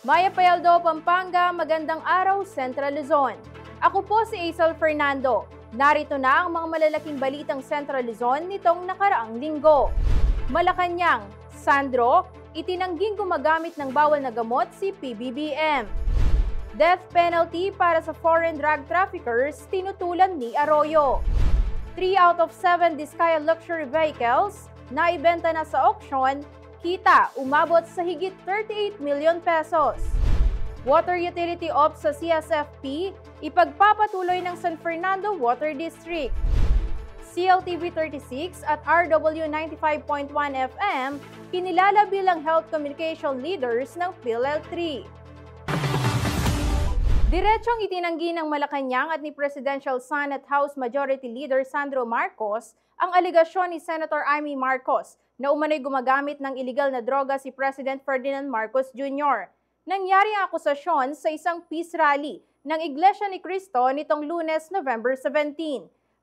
Maya Payaldo, Pampanga, magandang araw, Central Luzon. Ako po si Aisel Fernando. Narito na ang mga malalaking balitang Central Luzon nitong nakaraang linggo. Malacanang, Sandro, itinangging gumagamit ng bawal na gamot si PBBM. Death penalty para sa foreign drug traffickers tinutulan ni Arroyo. 3 out of 7 Diskaya luxury vehicles na ibenta na sa auction, kita umabot sa higit 38 million pesos. Water utility ops sa CSFP, ipagpapatuloy ng San Fernando Water District. CLTV 36 at RW 95.1 FM, kinilala bilang health communication leaders ng PhilL3. Diretsong itinanggi ng Malacanang at ni Presidential Son at House Majority Leader Sandro Marcos ang alegasyon ni Senator Amy Marcos na umano'y gumagamit ng iligal na droga si President Ferdinand Marcos Jr. Nangyari ang akusasyon sa isang peace rally ng Iglesia ni Cristo nitong Lunes, November 17.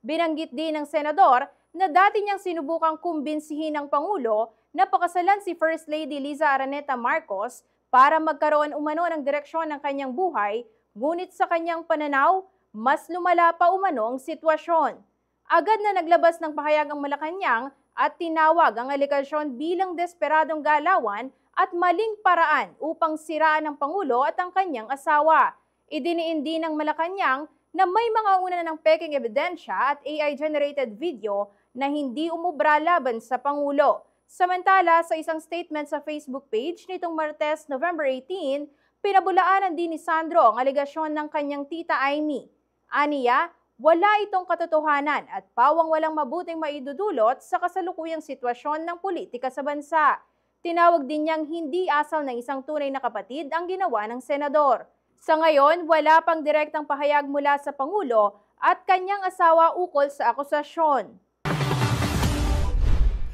Binanggit din ng senador na dati niyang sinubukang kumbinsihin ng Pangulo na pakasalan si First Lady Liza Araneta Marcos para magkaroon umano ng direksyon ng kanyang buhay, ngunit sa kanyang pananaw, mas lumala pa umano ang sitwasyon. Agad na naglabas ng pahayag ang Malacanang at tinawag ang alegasyon bilang desperadong galawan at maling paraan upang siraan ng Pangulo at ang kanyang asawa. Idiniin din ng Malacanang na may mga una ng peking ebidensya at AI-generated video na hindi umubra laban sa Pangulo. Samantala, sa isang statement sa Facebook page nitong Martes, November 18, pinabulaanan din ni Sandro ang alegasyon ng kanyang tita Amy. Aniya, wala itong katotohanan at pawang walang mabuting maidudulot sa kasalukuyang sitwasyon ng politika sa bansa. Tinawag din niyang hindi asal ng isang tunay na kapatid ang ginawa ng senador. Sa ngayon, wala pang direktang pahayag mula sa Pangulo at kanyang asawa ukol sa akusasyon.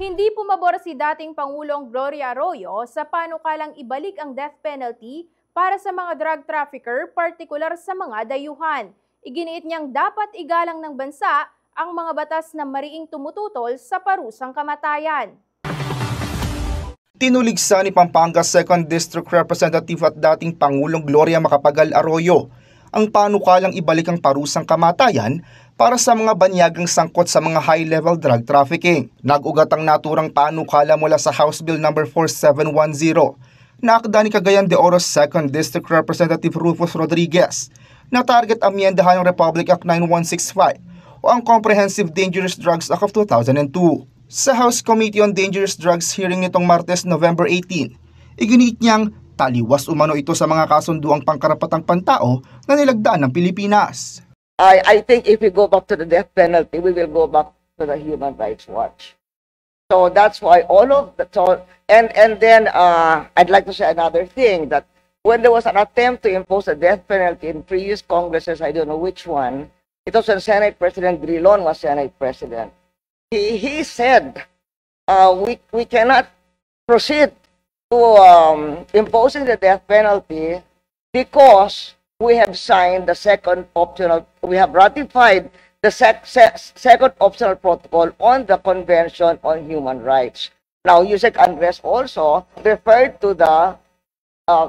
Hindi pumabor si dating Pangulong Gloria Arroyo sa panukalang ibalik ang death penalty para sa mga drug trafficker, partikular sa mga dayuhan. Iginiit niyang dapat igalang ng bansa ang mga batas na mariing tumututol sa parusang kamatayan. Tinuligsa ni Pampanga 2nd District Representative at dating Pangulong Gloria Macapagal Arroyo ang panukalang ibalik ang parusang kamatayan para sa mga banyagang sangkot sa mga high-level drug trafficking. Nag-ugat ang naturang panukala mula sa House Bill No. 4710 na akda ni Cagayan de Oro 2nd District Representative Rufus Rodriguez na target amyendahan ng Republic Act 9165 o ang Comprehensive Dangerous Drugs Act of 2002. Sa House Committee on Dangerous Drugs hearing nitong Martes, November 18, iginiit niyang taliwas umano ito sa mga kasunduang pangkarapatang pantao na nilagdaan ng Pilipinas. I think if we go back to the death penalty, we will go back to the Human Rights Watch. So that's why all of the and then I'd like to say another thing, that when there was an attempt to impose a death penalty in previous Congresses, I don't know which one, it was when Senate President Drilon was Senate President. He said we cannot proceed to imposing the death penalty because we have signed the second optional, we have ratified the second optional protocol on the Convention on Human Rights. Now, Yusek Andres also referred to the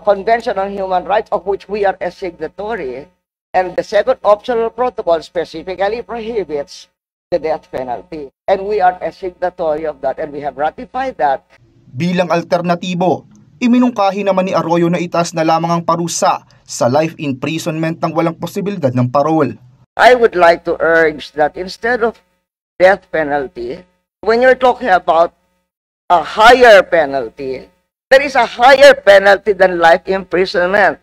Convention on Human Rights, of which we are a signatory, and the second optional protocol specifically prohibits the death penalty. And we are a signatory of that, and we have ratified that. Bilang alternatibo, iminungkahi naman ni Arroyo na itaas na lamang ang parusa sa life imprisonment ng walang posibilidad ng parol. I would like to urge that instead of death penalty, when you're talking about a higher penalty, there is a higher penalty than life imprisonment.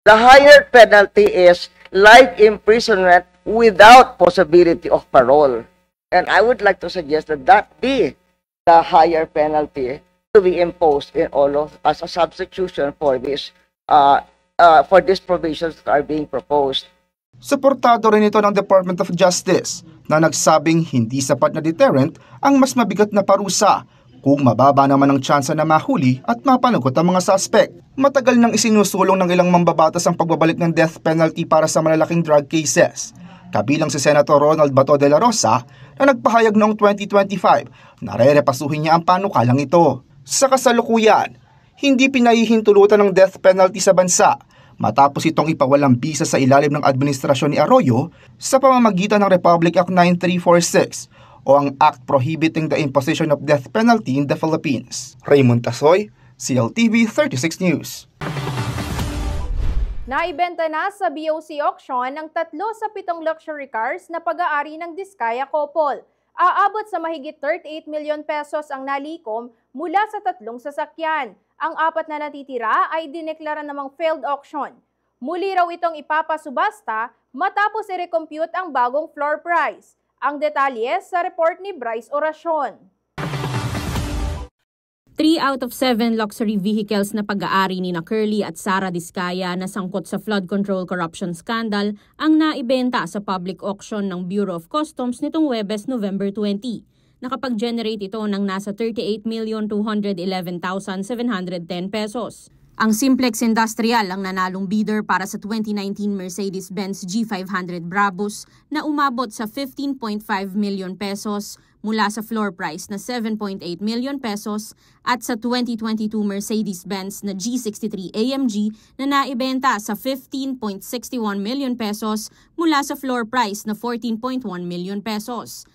The higher penalty is life imprisonment without possibility of parole. And I would like to suggest that that be the higher penalty to be imposed in all of as a substitution for these provisions that are being proposed. Suportado rin ito ng Department of Justice na nagsabing hindi sapat na deterrent ang mas mabigat na parusa kung mababa naman ang tsansa na mahuli at mapanagot ang mga suspect. Matagal nang isinusulong ng ilang mambabatas ang pagbabalik ng death penalty para sa malalaking drug cases. Kabilang si Senator Ronald Bato de la Rosa na nagpahayag noong 2025 na re-repasuhin niya ang panukalang ito. Sa kasalukuyan, hindi pinahihintulutan ng death penalty sa bansa matapos itong ipawalang bisa sa ilalim ng administrasyon ni Arroyo sa pamamagitan ng Republic Act 9346 o ang Act Prohibiting the Imposition of Death Penalty in the Philippines. Raymond Tasoy, CLTV 36 News. Naibenta na sa BOC auction ng 3 sa 7 luxury cars na pag-aari ng Diskaya Couple. Aabot sa mahigit 38 milyon pesos ang nalikom mula sa 3 sasakyan. Ang 4 na natitira ay dineklara namang failed auction. Muli raw itong ipapasubasta matapos i-recompute ang bagong floor price. Ang detalye sa report ni Bryce Oracion. 3 out of 7 luxury vehicles na pag-aari ni Curly at Sara Diskaya na sangkot sa flood control corruption scandal ang naibenta sa public auction ng Bureau of Customs nitong Huwebes, November 20. Nakapag-generate ito ng nasa 38,211,710 pesos. Ang Simplex Industrial ang nanalong bidder para sa 2019 Mercedes-Benz G500 Brabus na umabot sa 15.5 million pesos mula sa floor price na 7.8 million pesos at sa 2022 Mercedes-Benz na G63 AMG na naibenta sa 15.61 million pesos mula sa floor price na 14.1 million pesos.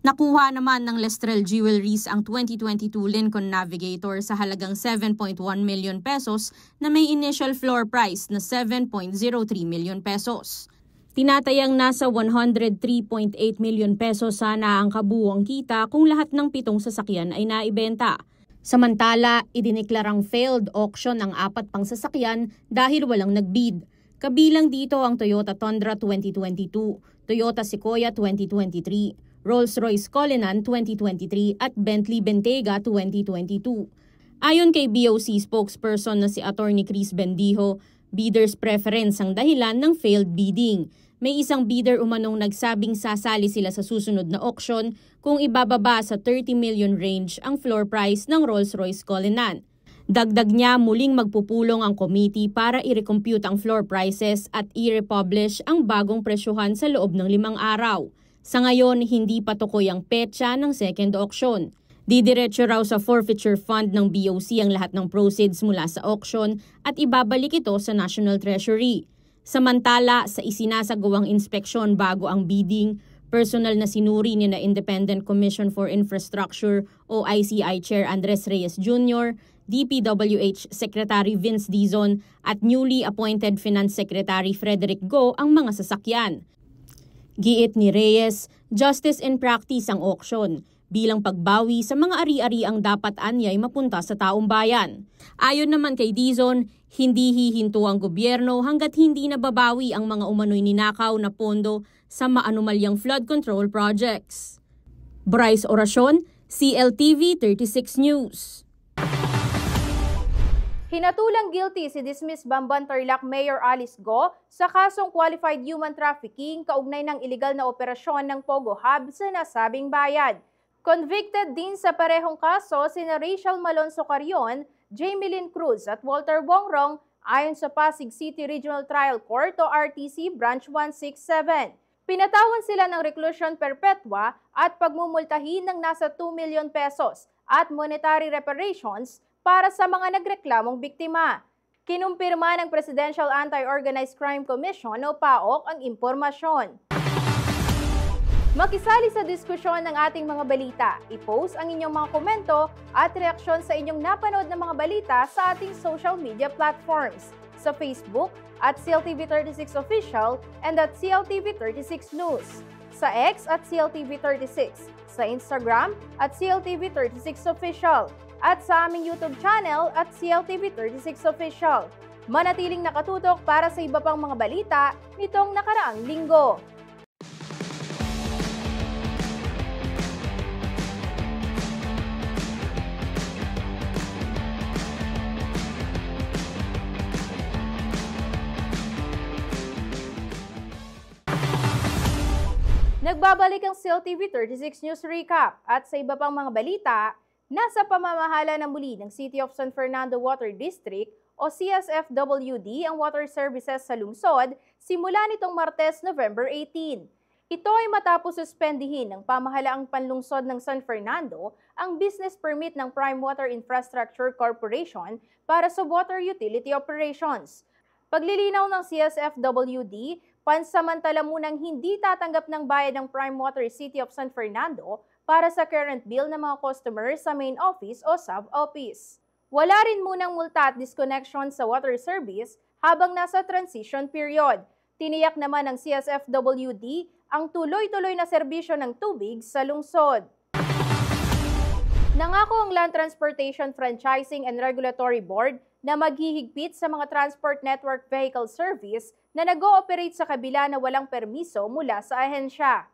Nakuha naman ng Lestrel Jewelries ang 2022 Lincoln Navigator sa halagang 7.1 million pesos na may initial floor price na 7.03 million pesos. Tinatayang nasa 103.8 million pesos sana ang kabuuang kita kung lahat ng 7 sasakyan ay naibenta. Samantala, idineklarang failed auction ang 4 pang sasakyan dahil walang nagbid. Kabilang dito ang Toyota Tundra 2022, Toyota Sequoia 2023, Rolls-Royce Cullinan 2023 at Bentley Bentayga 2022. Ayon kay BOC spokesperson na si Attorney Chris Bendijo, bidder's preference ang dahilan ng failed bidding. May isang bidder umanong nagsabing sasali sila sa susunod na auction kung ibababa sa 30 million range ang floor price ng Rolls-Royce Cullinan. Dagdag niya, muling magpupulong ang committee para i-recompute ang floor prices at i-republish ang bagong presyuhan sa loob ng 5 araw. Sa ngayon, hindi pa tukoy ang petsa ng second auction. Didiretso raw sa forfeiture fund ng BOC ang lahat ng proceeds mula sa auction at ibabalik ito sa National Treasury. Samantala, sa isinasagawang inspeksyon bago ang bidding, personal na sinuri ni na Independent Commission for Infrastructure o ICI Chair Andres Reyes Jr., DPWH Secretary Vince Dizon at newly appointed Finance Secretary Frederick Go ang mga sasakyan. Giit ni Reyes, justice in practice ang auction, bilang pagbawi sa mga ari-ari ang dapat anyay mapunta sa taong bayan. Ayon naman kay Dizon, hindi hihinto ang gobyerno hanggat hindi nababawi ang mga umano'y ninakaw na pondo sa maanumalyang flood control projects. Bryce Oracion, CLTV 36 News. Hinatulang guilty si dismissed Bamban Tarlac Mayor Alice Go sa kasong qualified human trafficking kaugnay ng iligal na operasyon ng Pogo Hub sa nasabing bayan. Convicted din sa parehong kaso sina Rachel Malonzo Carion, Jamie Lynn Cruz at Walter Bongrong ayon sa Pasig City Regional Trial Court o RTC Branch 167. Pinatawan sila ng reclusion perpetua at pagmumultahin ng nasa 2 million pesos at monetary reparations para sa mga nagreklamong biktima. Kinumpirma ng Presidential Anti-Organized Crime Commission o PAOC ang impormasyon. Makisali sa diskusyon ng ating mga balita. I-post ang inyong mga komento at reaksyon sa inyong napanood na mga balita sa ating social media platforms. Sa Facebook at CLTV36 Official and at CLTV36 News. Sa X at CLTV36. Sa Instagram at CLTV36 Official. At sa aming YouTube channel at CLTV36 Official. Manatiling nakatutok para sa iba pang mga balita nitong nakaraang linggo. Nagbabalik ang CLTV36 News Recap at sa iba pang mga balita, nasa pamamahala na muli ng City of San Fernando Water District o CSFWD ang water services sa lungsod simula nitong Martes, November 18. Ito ay matapos suspendihin ng pamahalaang panlungsod ng San Fernando ang business permit ng Prime Water Infrastructure Corporation para sa water utility operations. Paglilinaw ng CSFWD, pansamantala munang hindi tatanggap ng bayad ng Prime Water City of San Fernando para sa current bill ng mga customers sa main office o sub-office. Wala rin munang multa at disconnection sa water service habang nasa transition period. Tiniyak naman ng CSFWD ang tuloy-tuloy na serbisyo ng tubig sa lungsod. Nangako ang Land Transportation Franchising and Regulatory Board na maghihigpit sa mga transport network vehicle service na nag-ooperate sa kabila na walang permiso mula sa ahensya.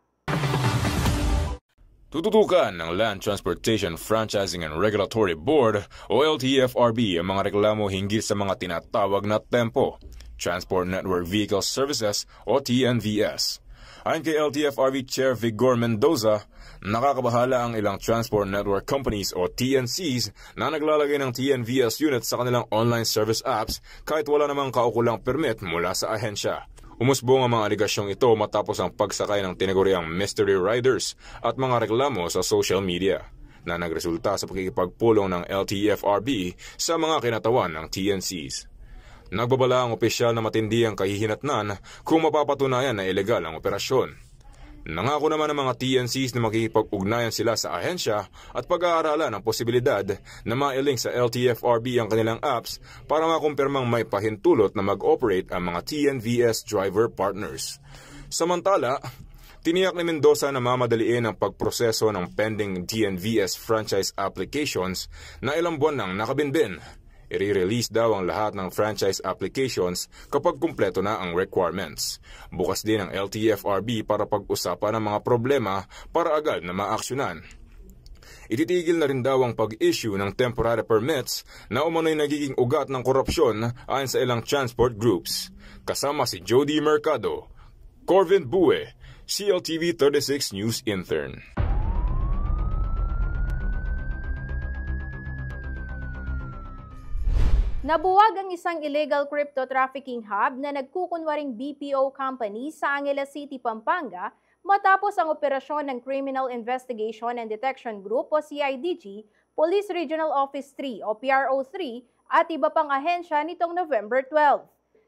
Tututukan ng Land Transportation Franchising and Regulatory Board o LTFRB ang mga reklamo hinggil sa mga tinatawag na TEMPO, Transport Network Vehicle Services o TNVS. Ayon kay LTFRB Chair Vigor Mendoza, nakakabahala ang ilang transport network companies o TNCs na naglalagay ng TNVS unit sa kanilang online service apps kahit wala namang kaukulang permit mula sa ahensya. Umusbong ang mga aligasyong ito matapos ang pagsakay ng tinaguriang mystery riders at mga reklamo sa social media na nagresulta sa pakikipagpulong ng LTFRB sa mga kinatawan ng TNCs. Nagbabala ang opisyal na matindi ang kahihinatnan kung mapapatunayan na ilegal ang operasyon. Nangako naman ng mga TNCs na makikipag-ugnayan sila sa ahensya at pag-aaralan ang posibilidad na ma-link sa LTFRB ang kanilang apps para makumpirmang may pahintulot na mag-operate ang mga TNVS driver partners. Samantala, tiniyak ni Mendoza na mamadaliin ang pagproseso ng pending TNVS franchise applications na ilang buwan nang nakabinbin. I-release daw ang lahat ng franchise applications kapag kumpleto na ang requirements. Bukas din ang LTFRB para pag-usapan ang mga problema para agad na maaksyonan. Ititigil na rin daw ang pag-issue ng temporary permits na umano'y nagiging ugat ng korupsyon ayon sa ilang transport groups. Kasama si Jody Mercado, Corvin Bue, CLTV 36 News Intern. Nabuwag ang isang illegal crypto trafficking hub na nagkukunwaring BPO company sa Angeles City, Pampanga matapos ang operasyon ng Criminal Investigation and Detection Group o CIDG, Police Regional Office 3 o PRO3 at iba pang ahensya nitong November 12.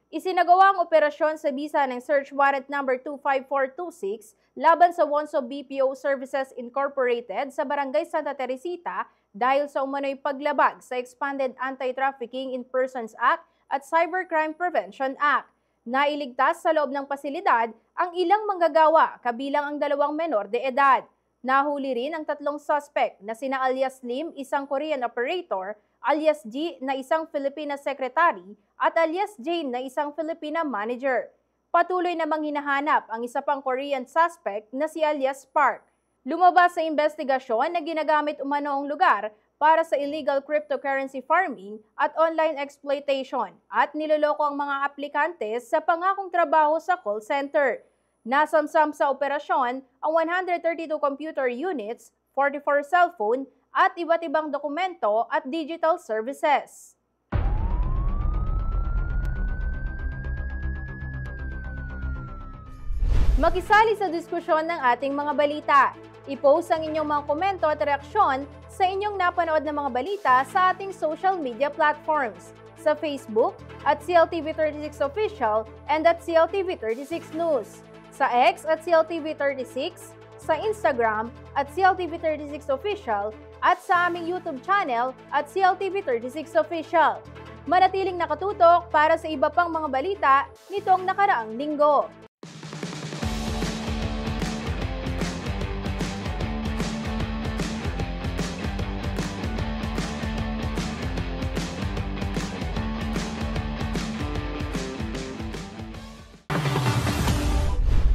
Isinagawa ang operasyon sa bisa ng Search Warrant No. 25426 laban sa Wonso BPO Services Incorporated sa Barangay Santa Teresita dahil sa umano'y paglabag sa Expanded Anti-Trafficking in Persons Act at Cybercrime Prevention Act. Nailigtas sa loob ng pasilidad ang ilang manggagawa kabilang ang 2 menor de edad. Nahuli rin ang 3 suspect na sina alias Lim, isang Korean operator, alias G na isang Filipina secretary at alias Jane na isang Filipina manager. Patuloy namang hinahanap ang isa pang Korean suspect na si alias Park. Lumabas sa investigasyon na ginagamit umano ang lugar para sa illegal cryptocurrency farming at online exploitation at niloloko ang mga aplikante sa pangakong trabaho sa call center. Nasamsam sa operasyon ang 132 computer units, 44 cellphone at iba't ibang dokumento at digital services. Makisali sa diskusyon ng ating mga balita. I-post ang inyong mga komento at reaksyon sa inyong napanood na mga balita sa ating social media platforms. Sa Facebook at CLTV36 Official and at CLTV36 News. Sa X at CLTV36, sa Instagram at CLTV36 Official at sa aming YouTube channel at CLTV36 Official. Manatiling nakatutok para sa iba pang mga balita nitong nakaraang linggo.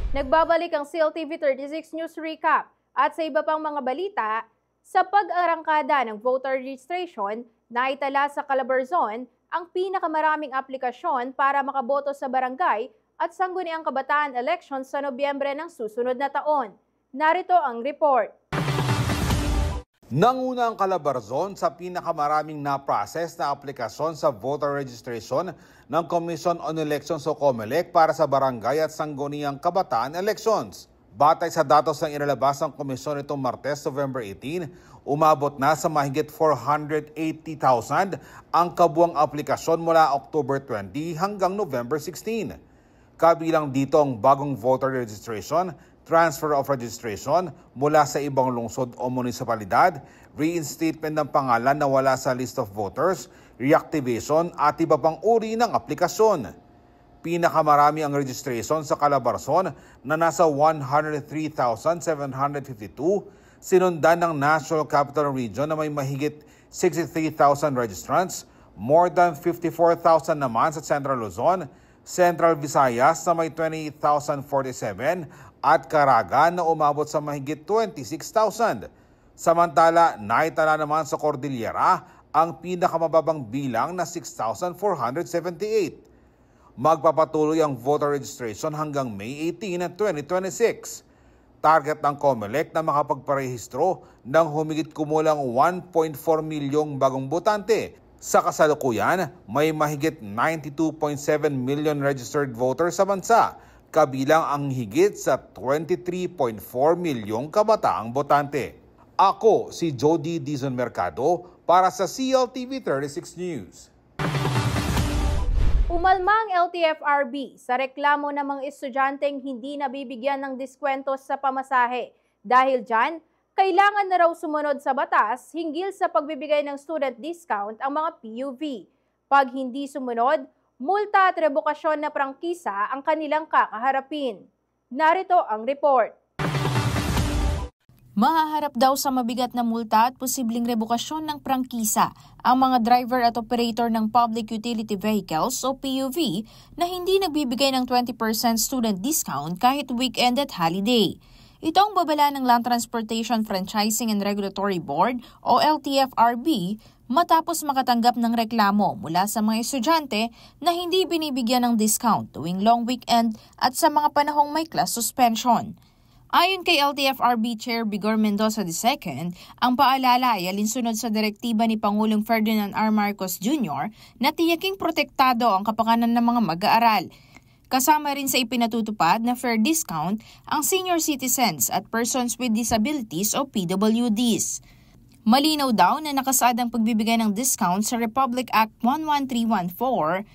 Nagbabalik ang CLTV36 News Recap at sa iba pang mga balita, sa pag-arangkada ng voter registration, naitala sa Calabarzon ang pinakamaraming aplikasyon para makaboto sa barangay at sangguniang kabataan elections sa Nobyembre ng susunod na taon. Narito ang report. Nanguna ang Calabarzon sa pinakamaraming na-process na aplikasyon sa voter registration ng Commission on Elections o COMELEC para sa barangay at sangguniang kabataan elections. Batay sa datos ng inilabas ng komisyon nitong Martes, November 18, umabot na sa mahigit 480,000 ang kabuang aplikasyon mula October 20 hanggang November 16. Kabilang dito ang bagong voter registration, transfer of registration mula sa ibang lungsod o munisipalidad, reinstatement ng pangalan na wala sa list of voters, reactivation at iba pang uri ng aplikasyon. Pinakamarami ang registration sa Calabarzon na nasa 103,752, sinundan ng National Capital Region na may mahigit 63,000 registrants, more than 54,000 naman sa Central Luzon, Central Visayas na may 28,047 at Caraga na umabot sa mahigit 26,000. Samantala, naitala naman sa Cordillera ang pinakamababang bilang na 6,478. Magpapatuloy ang voter registration hanggang May 18, 2026. Target ng COMELEC na makapagparehistro ng humigit kumulang 1.4 milyong bagong botante. Sa kasalukuyan, may mahigit 92.7 million registered voters sa bansa, kabilang ang higit sa 23.4 milyong kabataang botante. Ako si Jody Dizon Mercado para sa CLTV 36 News. Umalma ang LTFRB sa reklamo ng mga estudyanteng hindi nabibigyan ng diskwento sa pamasahe. Dahil dyan, kailangan na raw sumunod sa batas hinggil sa pagbibigay ng student discount ang mga PUV. Pag hindi sumunod, multa at rebukasyon na prangkisa ang kanilang kakaharapin. Narito ang report. Mahaharap daw sa mabigat na multa at posibleng rebukasyon ng prangkisa ang mga driver at operator ng Public Utility Vehicles o PUV na hindi nagbibigay ng 20% student discount kahit weekend at holiday. Ito ang babala ng Land Transportation Franchising and Regulatory Board o LTFRB matapos makatanggap ng reklamo mula sa mga estudyante na hindi binibigyan ng discount tuwing long weekend at sa mga panahong may class suspension. Ayon kay LTFRB Chair Bigor Mendoza II, ang paalala ay alinsunod sa direktiba ni Pangulong Ferdinand R. Marcos Jr. na tiyaking protektado ang kapakanan ng mga mag-aaral. Kasama rin sa ipinatutupad na fair discount ang senior citizens at persons with disabilities o PWDs. Malinaw daw na nakasaad ang pagbibigay ng discount sa Republic Act 11314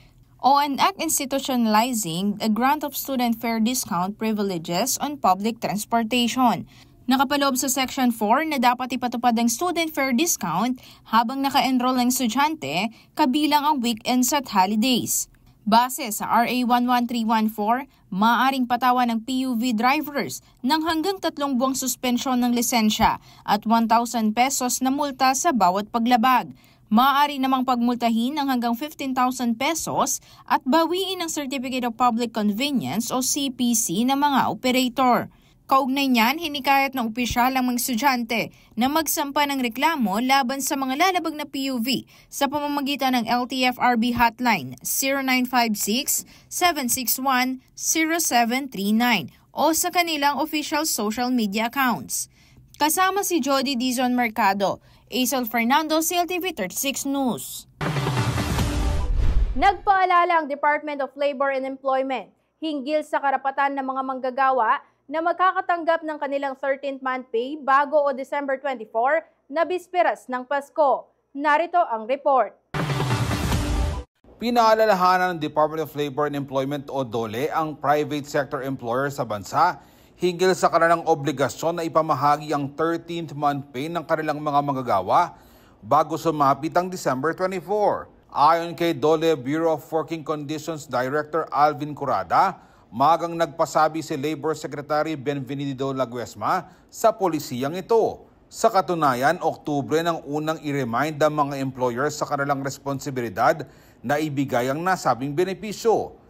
o an act institutionalizing a grant of student fare discount privileges on public transportation. Nakapaloob sa Section 4 na dapat ipatupad ang student fare discount habang naka-enroll ang estudyante kabilang ang weekends at holidays. Base sa RA 11314, maaaring patawan ng PUV drivers ng hanggang 3 buwang suspensyon ng lisensya at 1,000 pesos na multa sa bawat paglabag. Maaari namang pagmultahin ng hanggang 15,000 pesos at bawiin ang Certificate of Public Convenience o CPC ng mga operator. Kaugnay niyan, hinikayat ng opisyal ang mga estudyante na magsampa ng reklamo laban sa mga lalabag na PUV sa pamamagitan ng LTFRB hotline 0956-761-0739 o sa kanilang official social media accounts. Kasama si Jody Dizon Mercado, Aisel Fernando, CLTV 36 News. Nagpaalala ang Department of Labor and Employment hinggil sa karapatan ng mga manggagawa na magkakatanggap ng kanilang 13th month pay bago o December 24 na bisperas ng Pasko. Narito ang report. Pinaalalahanan ng Department of Labor and Employment o DOLE ang private sector employer sa bansa hinggil sa kanilang obligasyon na ipamahagi ang 13th month pay ng kanilang mga manggagawa bago sumapit ang December 24. Ayon kay DOLE Bureau of Working Conditions Director Alvin Curada, magang nagpasabi si Labor Secretary Benvenido Laguesma sa polisiyang ito. Sa katunayan, Oktubre nang unang i-remind ang mga employers sa kanilang responsibilidad na ibigay ang nasabing benepisyo.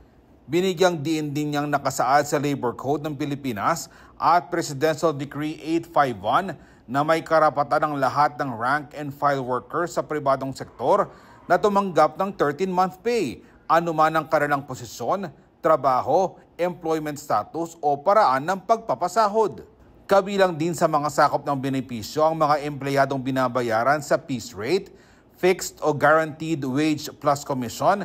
Binigyang diin din niyang nakasaad sa Labor Code ng Pilipinas at Presidential Decree 851 na may karapatan ang lahat ng rank and file workers sa pribadong sektor na tumanggap ng 13-month pay, anuman ang kanilang posisyon, trabaho, employment status o paraan ng pagpapasahod. Kabilang din sa mga sakop ng benepisyo ang mga empleyadong binabayaran sa piece rate, fixed o guaranteed wage plus commission,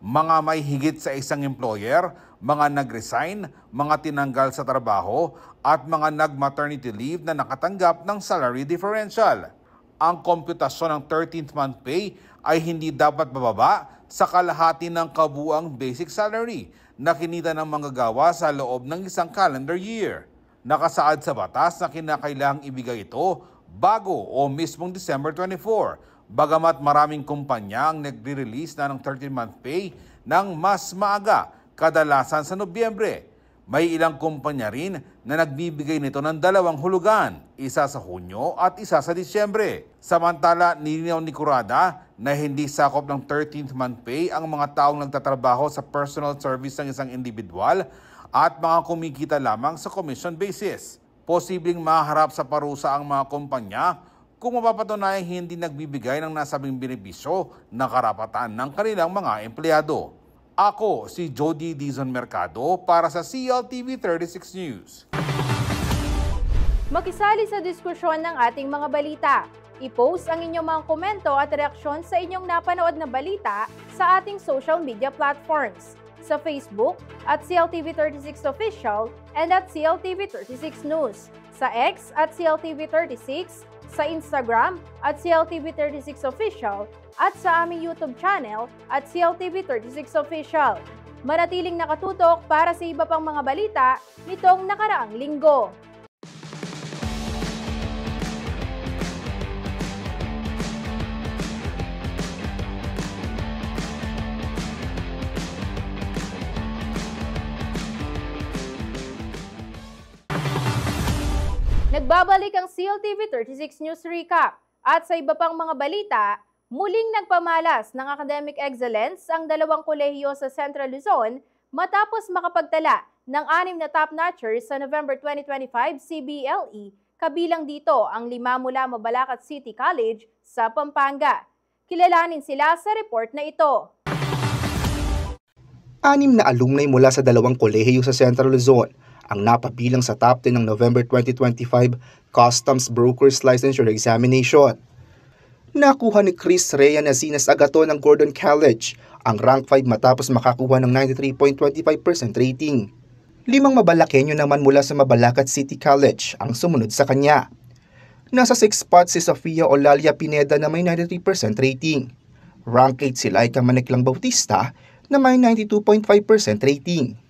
mga may higit sa isang employer, mga nag-resign, mga tinanggal sa trabaho, at mga nag-maternity leave na nakatanggap ng salary differential. Ang komputasyon ng 13th month pay ay hindi dapat bababa sa kalahati ng kabuuang basic salary na kinita ng manggagawa sa loob ng isang calendar year. Nakasaad sa batas na kinakailangang ibigay ito bago o mismong December 24, bagamat maraming kumpanya ang nagre-release na ng 13-month pay ng mas maaga, kadalasan sa Nobyembre. May ilang kumpanya rin na nagbibigay nito ng dalawang hulugan, isa sa Hunyo at isa sa Disyembre. Samantala, nilinaw ni Curada na hindi sakop ng 13th month pay ang mga taong nagtatrabaho sa personal service ng isang individual at mga kumikita lamang sa commission basis. Posibleng maharap sa parusa ang mga kumpanya kung mapapatunayang hindi nagbibigay ng nasabing benepisyo na karapatan ng kanilang mga empleyado. Ako si Jody Dizon Mercado para sa CLTV 36 News. Makisali sa diskusyon ng ating mga balita. I-post ang inyong mga komento at reaksyon sa inyong napanood na balita sa ating social media platforms. Sa Facebook at CLTV36 Official and at CLTV36 News. Sa X at CLTV36, sa Instagram at CLTV36 Official at sa aming YouTube channel at CLTV36 Official. Manatiling nakatutok para sa iba pang mga balita nitong nakaraang linggo. Nagbabalik ang CLTV 36 News Recap at sa iba pang mga balita, muling nagpamalas ng academic excellence ang dalawang kolehiyo sa Central Luzon matapos makapagtala ng 6 na top-notchers sa November 2025 CBLE, kabilang dito ang 5 mula Mabalacat City College sa Pampanga. Kilalanin sila sa report na ito. 6 na alumni mula sa dalawang kolehiyo sa Central Luzon ang napabilang sa top 10 ng November 2025 Customs Brokers Licensure Examination. Nakuha ni Chris Rhea Nasinas Agaton ng Gordon College ang rank 5 matapos makakuha ng 93.25% rating. 5 Mabalakenyo naman mula sa Mabalacat City College ang sumunod sa kanya. Nasa 6 spots si Sofia Olalia Pineda na may 93% rating. Rank 8 si Laika Maneklang Bautista na may 92.5% rating.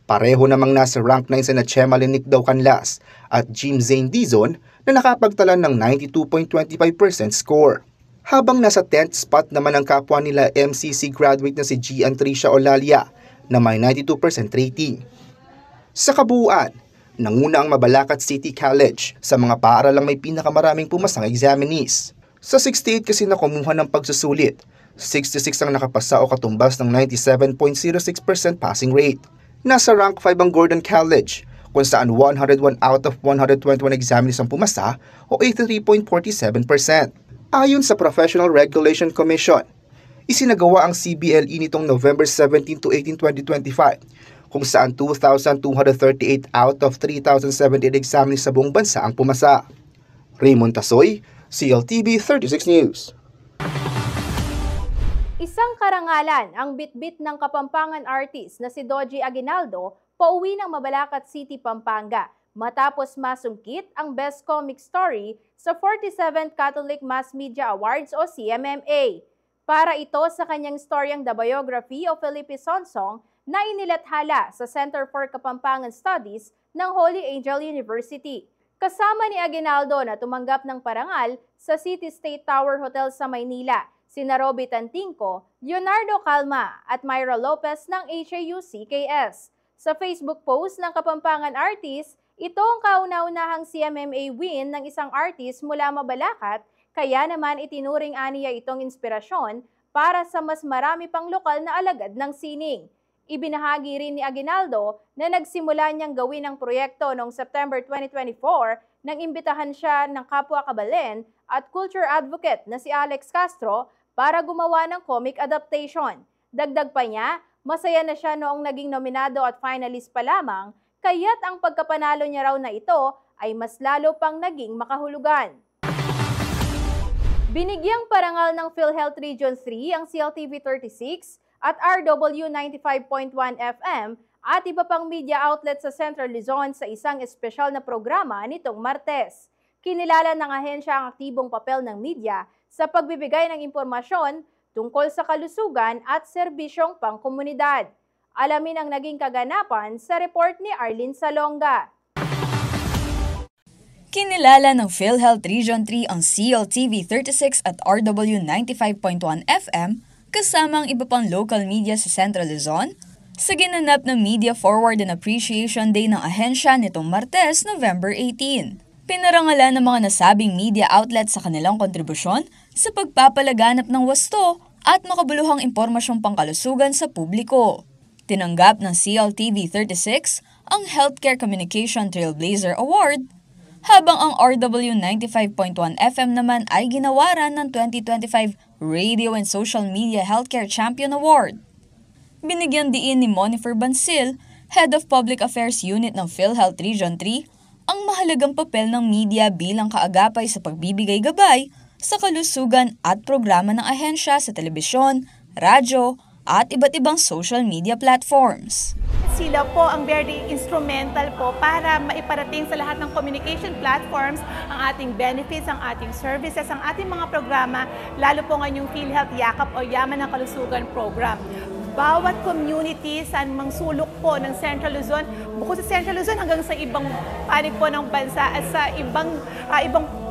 Pareho namang nasa rank 9 sa Chema Lenicdaw Canlas at Jim Zane Dizon na nakapagtala ng 92.25% score. Habang nasa 10th spot naman ang kapwa nila MCC graduate na si Gian Tricia Olalia na may 92% rating. Sa kabuuan, nanguna ang Mabalacat City College sa mga paaralang may pinakamaraming pumasang examinees. Sa 68 kasi na kumuha ng pagsusulit, 66 ang nakapasa o katumbas ng 97.06% passing rate. Nasa rank 5 ang Gordon College, kung saan 101 out of 121 examinees ang pumasa o 83.47%. Ayon sa Professional Regulation Commission, isinagawa ang CBLE nitong November 17 to 18, 2025, kung saan 2,238 out of 3,078 examinees sa buong bansa ang pumasa. Raymond Tasoy, CLTV 36 News. Isang karangalan ang bitbit ng Kapampangan artist na si Dodgy Aguinaldo pauwi ng Mabalacat City, Pampanga matapos masungkit ang Best Comic Story sa 47th Catholic Mass Media Awards o CMMA. Para ito sa kanyang storyang The Biography of Felipe Sonsong na inilathala sa Center for Kapampangan Studies ng Holy Angel University. Kasama ni Aguinaldo na tumanggap ng parangal sa City State Tower Hotel sa Maynila, sina Roby Tantingco, Leonardo Calma at Myra Lopez ng HAU-CKS. Sa Facebook post ng Kapampangan artist, ito ang kauna-unahang CMMA win ng isang artist mula Mabalacat, kaya naman itinuring aniya itong inspirasyon para sa mas marami pang lokal na alagad ng sining. Ibinahagi rin ni Aguinaldo na nagsimula niyang gawin ang proyekto noong September 2024 nang imbitahan siya ng kapwa kabalen at culture advocate na si Alex Castro para gumawa ng comic adaptation. Dagdag pa niya, masaya na siya noong naging nominado at finalist pa lamang, kaya't ang pagkapanalo niya raw na ito ay mas lalo pang naging makahulugan. Binigyang parangal ng PhilHealth Region 3 ang CLTV 36 at RW 95.1 FM at iba pang media outlet sa Central Luzon sa isang espesyal na programa nitong Martes. Kinilala ng ahensya ang aktibong papel ng media sa pagbibigay ng impormasyon tungkol sa kalusugan at serbisyong pangkomunidad. Alamin ang naging kaganapan sa report ni Arlene Salonga. Kinilala ng PhilHealth Region 3 ang CLTV 36 at RW 95.1 FM kasama ang iba pang local media sa Central Luzon sa ginanap ng Media Forward and Appreciation Day ng ahensya nitong Martes, November 18. Pinarangalan ng mga nasabing media outlets sa kanilang kontribusyon sa pagpapalaganap ng wasto at makabuluhang impormasyong pangkalusugan sa publiko. Tinanggap ng CLTV 36 ang Healthcare Communication Trailblazer Award, habang ang RW 95.1 FM naman ay ginawaran ng 2025 Radio and Social Media Healthcare Champion Award. Binigyan diin ni Monifer Bansil, Head of Public Affairs Unit ng PhilHealth Region 3, ang mahalagang papel ng media bilang kaagapay sa pagbibigay gabay sa kalusugan at programa ng ahensya sa telebisyon, radyo, at iba't ibang social media platforms. Sila po ang very instrumental po para maiparating sa lahat ng communication platforms ang ating benefits, ang ating services, ang ating mga programa, lalo po ngayong PhilHealth Yakap o Yaman ng Kalusugan Program. Bawat community sa mang sulok po ng Central Luzon, bukod sa Central Luzon hanggang sa ibang panig po ng bansa at sa ibang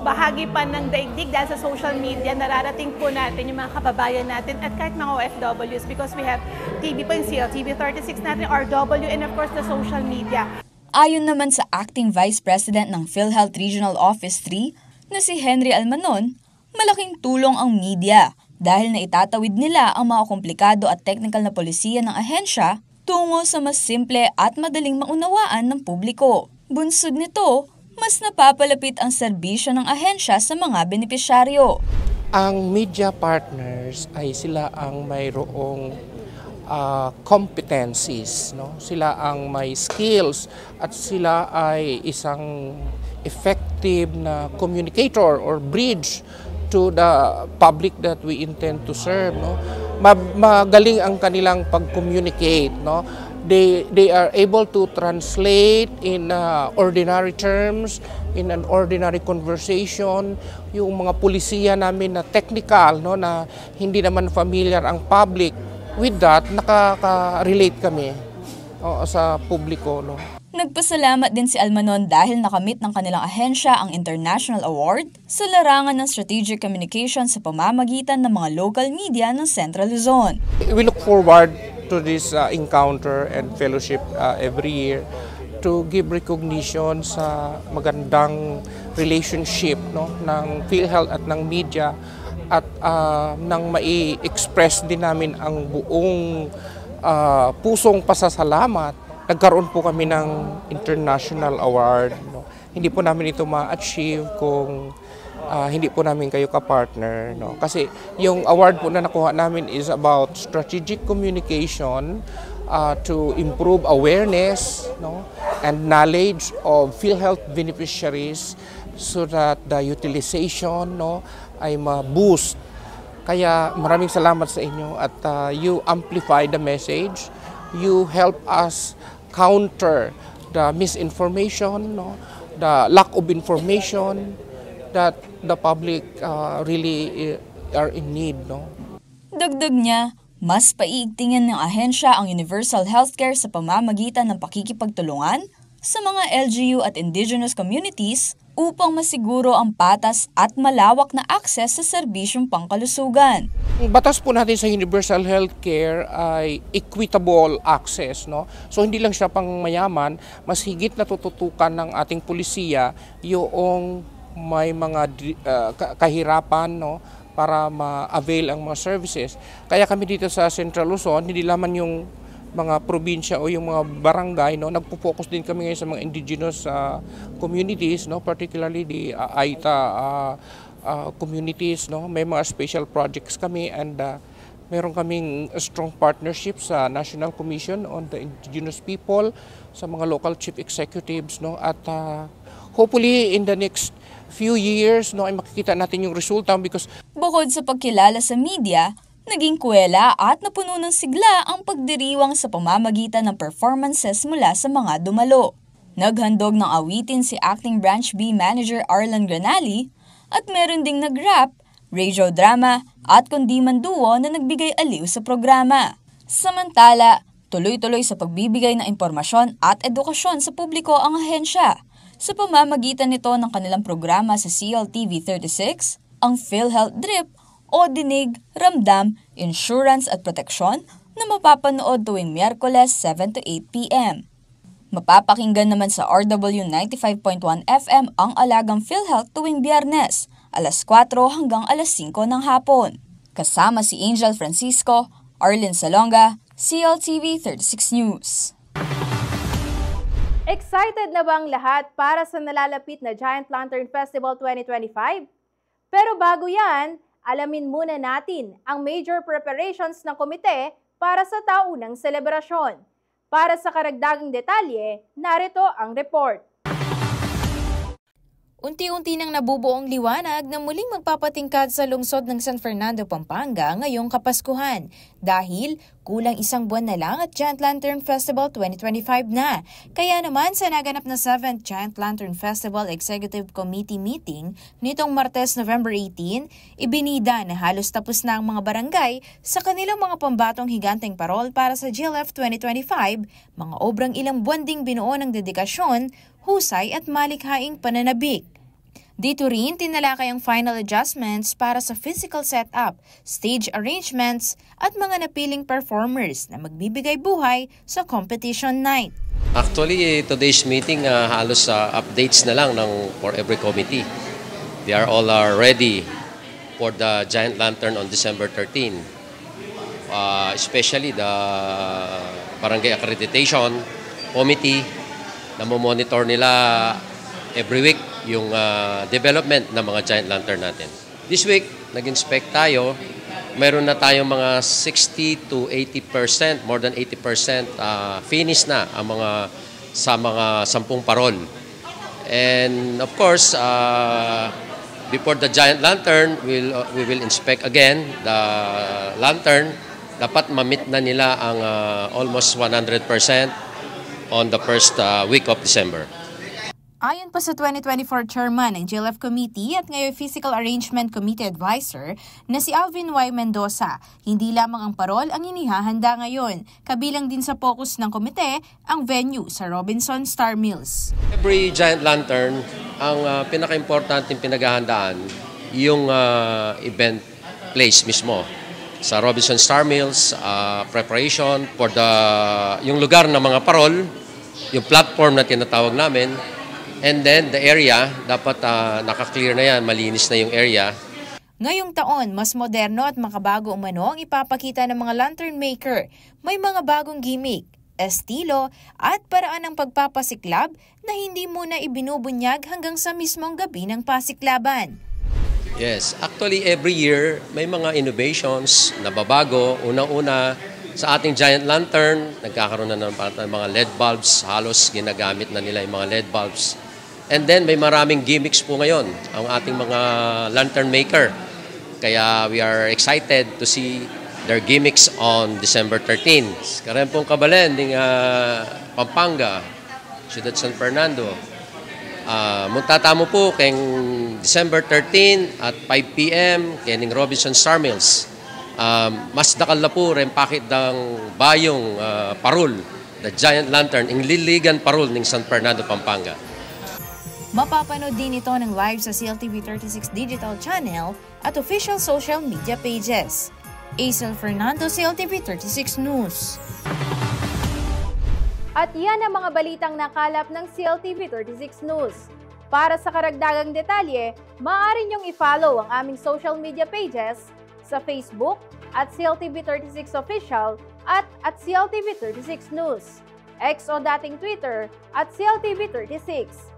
bahagi pa ng daigdig dahil sa social media, nararating po natin yung mga kababayan natin at kahit mga OFWs because we have TV po yung CLTV 36 natin, RW, and of course the social media. Ayon naman sa Acting Vice President ng PhilHealth Regional Office 3 na si Henry Almanon, malaking tulong ang media dahil na itatawid nila ang mga komplikado at technical na polisiya ng ahensya tungo sa mas simple at madaling maunawaan ng publiko. Bunsod nito, mas napapalapit ang serbisyo ng ahensya sa mga benepisyaryo. Ang media partners ay sila ang mayroong competencies, no? Sila ang may skills at sila ay isang effective na communicator or bridge to the public that we intend to serve, no? Magaling ang kanilang pag-communicate, no? They are able to translate in ordinary terms, in an ordinary conversation, yung mga pulisiya namin na technical, no, na hindi naman familiar ang public. With that, nakaka-relate kami sa publiko, no. Nagpasalamat din si Almanon dahil nakamit ng kanilang ahensya ang International Award sa larangan ng Strategic Communication sa pamamagitan ng mga local media ng Central Luzon. We look forward to this encounter and fellowship every year to give recognition sa magandang relationship, no, ng PhilHealth at ng media at nang mai-express din namin ang buong pusong pasasalamat. Nagkaroon po kami ng international award, no. Hindi po namin ito ma-achieve kung hindi po namin kayo ka-partner, no. Kasi yung award po na nakuha namin is about strategic communication to improve awareness, no, and knowledge of PhilHealth beneficiaries so that the utilization, no, ay ma-boost. Kaya maraming salamat sa inyo at you amplify the message. You help us counter the misinformation, no, the lack of information that the public really are in need, no. Dagdag niya, mas paiigtingin ng ahensya ang universal healthcare sa pamamagitan ng pakikipagtulungan sa mga LGU at indigenous communities upang masiguro ang patas at malawak na akses sa serbisyong pangkalusugan. Ang batas po natin sa universal healthcare ay equitable access, no? So hindi lang siya pang mayaman, mas higit na tututukan ng ating pulisiya yung may mga kahirapan, no, para ma-avail ang mga services. Kaya kami dito sa Central Luzon, hindi lamang yung mga probinsya o yung mga barangay, no, nagpo-focus din kami ngayon sa mga indigenous communities, no, particularly the Aita communities, no. May mga special projects kami and meron kaming strong partnership sa National Commission on the Indigenous People, sa mga local chief executives, no, at hopefully in the next few years, no, ay makikita natin yung resulta because bukod sa pagkilala sa media, Naging kuwela at napuno ng sigla ang pagdiriwang sa pamamagitan ng performances mula sa mga dumalo. Naghandog ng awitin si Acting Branch B Manager Arlan Granali at meron ding nag-rap, radiodrama at kundiman duo na nagbigay aliw sa programa. Samantala, tuloy-tuloy sa pagbibigay ng impormasyon at edukasyon sa publiko ang ahensya sa pamamagitan nito ng kanilang programa sa CLTV 36, ang PhilHealth Drip o Dinig, Ramdam, Insurance at Proteksyon na mapapanood tuwing Miyerkules 7 to 8 p.m. Mapapakinggan naman sa RW 95.1 FM ang Alagang PhilHealth tuwing Biyernes, alas 4 hanggang alas 5 ng hapon. Kasama si Angel Francisco, Arlene Salonga, CLTV 36 News. Excited na ba ang lahat para sa nalalapit na Giant Lantern Festival 2025? Pero bago yan, alamin muna natin ang major preparations ng komite para sa taunang selebrasyon. Para sa karagdagang detalye, narito ang report. Unti-unti nang nabubuong liwanag na muling magpapatingkad sa lungsod ng San Fernando, Pampanga ngayong Kapaskuhan dahil kulang isang buwan na lang at Giant Lantern Festival 2025 na. Kaya naman sa naganap na 7th Giant Lantern Festival Executive Committee meeting nitong Martes, November 18, ibinida na halos tapos na ang mga barangay sa kanilang mga pambatong higanteng parol para sa GLF 2025, mga obrang ilang buwan ding binuo ng dedikasyon, husay at malikhaing pananabik. Dito rin tinalakay ang final adjustments para sa physical setup, stage arrangements at mga napiling performers na magbibigay buhay sa competition night. Actually, today's meeting halos updates na lang for every committee. They are all ready for the Giant Lantern on December 13. Especially the Barangay Accreditation Committee na monitor nila every week yung development ng mga Giant Lantern natin. This week, nag-inspect tayo. Mayroon na tayong mga 60 to 80%, more than 80% finish na ang sa mga 10 parol. And of course, before the Giant Lantern, we will inspect again the lantern. Dapat ma-meet na nila ang almost 100% on the first week of December. Ayon pa sa 2024 chairman ng GLF Committee at ngayon Physical Arrangement Committee Advisor na si Alvin Y. Mendoza, hindi lamang ang parol ang inihahanda ngayon. Kabilang din sa focus ng komite ang venue sa Robinson Star Mills. Every Giant Lantern, ang pinaka-importanting pinaghahandaan yung event place mismo. Sa Robinson Star Mills, preparation for yung lugar ng mga parol, yung platform na tinatawag namin, and then the area, dapat naka-clear na yan, malinis na yung area. Ngayong taon, mas moderno at makabago umano ang ipapakita ng mga lantern maker. May mga bagong gimmick, estilo at paraan ng pagpapasiklab na hindi muna ibinubunyag hanggang sa mismong gabi ng pasiklaban. Yes, actually every year may mga innovations na babago. Unang-una, sa ating Giant Lantern, nagkakaroon na ng mga LED bulbs. Halos ginagamit na nila yung mga LED bulbs. And then may maraming gimmicks po ngayon ang ating mga lantern maker. Kaya we are excited to see their gimmicks on December 13. Karempong Kabalen, ding Pampanga, Ciudad San Fernando. Muntatamo po kay December 13 at 5 p.m. kening Robinson Star Mills. Mas dakal na po rin pakit ng bayong parol, the Giant Lantern, ang liligan parol ng San Fernando, Pampanga. Mapapanood din ito ng live sa CLTV 36 digital channel at official social media pages. Aisel Fernando, CLTV 36 News. At yan ang mga balitang nakalap ng CLTV 36 News. Para sa karagdagang detalye, maaari niyong i-follow ang aming social media pages sa Facebook at CLTV36 Official at CLTV36 News, X o dating Twitter at CLTV36,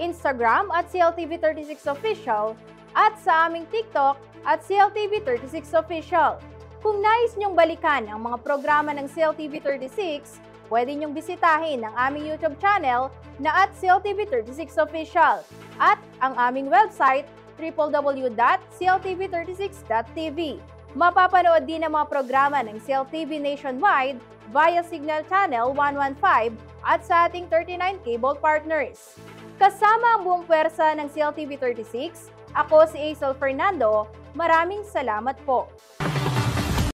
Instagram at CLTV36 Official at sa aming TikTok at CLTV36 Official. Kung nais niyong balikan ang mga programa ng CLTV36, pwede niyong bisitahin ang aming YouTube channel na @CLTV36 Official at ang aming website www.cltv36.tv. Mapapanood din ang mga programa ng CLTV nationwide via Signal Channel 115 at sa ating 39 cable partners. Kasama ang buong pwersa ng CLTV 36, ako si Aisel Fernando. Maraming salamat po.